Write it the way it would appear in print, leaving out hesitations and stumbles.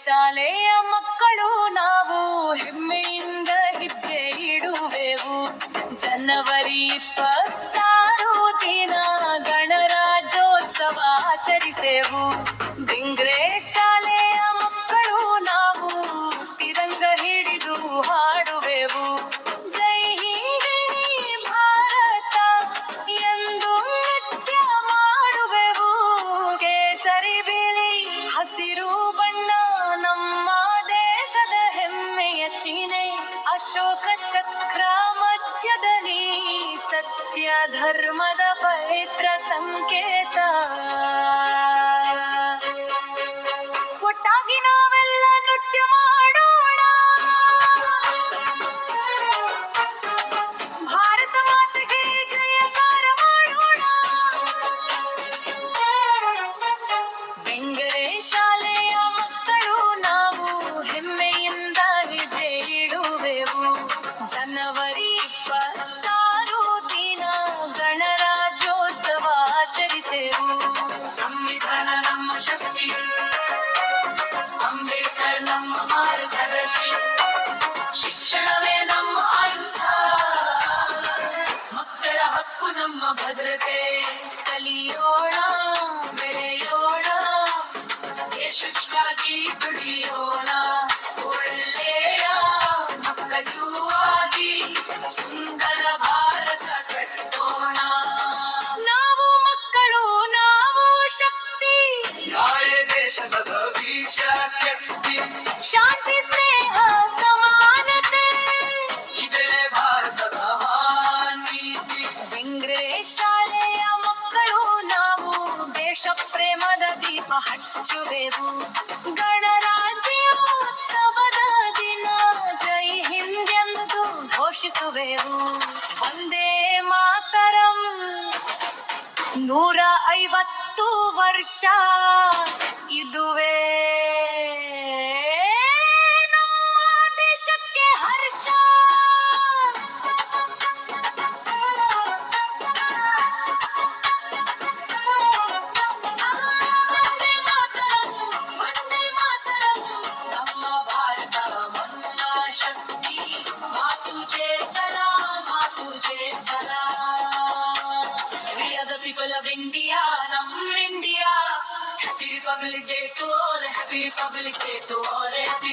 ಶಾಲೆಯ ಮಕ್ಕಳು ನಾವು ಹೆಮ್ಮೆಯಿಂದ ಹೆಜ್ಜೆ ಇಡುವೆವು. ಜನವರಿ 26 ದಿನ ಗಣರಾಜ್ಯೋತ್ಸವ ಆಚರಿಸೆವು. ಬೆಂಗ್ರೆ ಶಾಲೆಯ ಮಕ್ಕಳು ನಾವು ತಿರಂಗ ಹಿಡಿದು ಹಾಡುವೆವು. ಜೈ ಹಿಂದ್ ಭಾರತ ಎಂದು ನೃತ್ಯ ಮಾಡುವೆವು. ಕೇಸರಿ ಬಿಳಿ ಹಸಿರು ಬಣ್ಣ ನಮ್ಮ ದೇಶದ ಹೆಮ್ಮೆಯ ಚಿಹ್ನೆ. ಅಶೋಕ ಚಕ್ರ ಮಧ್ಯದಲ್ಲಿ ಸತ್ಯ ಧರ್ಮದ ಪವಿತ್ರ ಸಂಕೇತ. ಒಟ್ಟಾಗಿ ನಾವೆಲ್ಲ ನೃತ್ಯ ಮಾಡೋಣ, ಭಾರತ ಮಾತೆಗೆ ಜಯಕಾರ ಮಾಡೋಣ. ಬೆಂಗರೆ ಶಾಲೆಯ ಮಕ್ಕಳು ನಾವು ಹೆಮ್ಮೆಯಿಂದ ಹೆಜ್ಜೆ ಇಡುವೆವು. ಜನವರಿ 26 ದಿನ ಗಣರಾಜ್ಯೋತ್ಸವ ಆಚರಿಸೆವು. ಸಂವಿಧಾನ ನಮ್ಮ ಶಕ್ತಿ, ಅಂಬೇಡ್ಕರ್ ನಮ್ಮ ಮಾರ್ಗದರ್ಶಿ, ಶಿಕ್ಷಣವೇ ನಮ್ಮ ಆಯುಧ, ಮಕ್ಕಳ ಹಕ್ಕು ನಮ್ಮ ಭದ್ರತೆ. ಕಲಿಯೋಣ, ಬೆರೆಯೋಣ, ದೇಶಕ್ಕಾಗಿ ದುಡಿಯೋಣ. ಒಳ್ಳೆಯ ಮಕ್ಕಳುವಾಗಿ ಸುಂದರ ಭಾರತ ಕಟ್ಟೋಣ. ನಾವು ಮಕ್ಕಳು, ನಾವು ಶಕ್ತಿ, ನಾಳೆ ದೇಶದ ಭವಿಷ್ಯಕ್ತಿ. ಶಾಂತಿ, ಸ್ನೇಹ, ಸಮಾನತೆ, ಇದೇ ಭಾರತದ ನೀತಿ. ಬೆಂಗ್ರೆ ಶಾಲೆಯ ಮಕ್ಕಳು ನಾವು ದೇಶ ಪ್ರೇಮದ ದೀಪ ಹಚ್ಚುವೆವು. ಗಣರಾಜ್ಯೋತ್ಸವದ ದಿನ ಜೈ ಹಿಂದ್ ಎಂದು ಘೋಷಿಸುವೆವು. ವಂದೇ ಮಾತರಂ 150 ವರ್ಷ ಇದುವೇ ನಮ್ಮ ದೇಶಕ್ಕೆ ಹರ್ಷ. ವಂದೇ ಮಾತರಂ, ವಂದೇ ಮಾತರಂ, ನಮ್ಮ ಭಾರತ ಮಹಾ ಶಕ್ತಿ. ಮಾತುಜೆ ಸಲಾಂ, ಮಾತುಜೆ ಸಲಾಂ. We are the people of India, ನಮ್ಮ India. Happy Republic Day to all, Happy Republic Day to all, Happy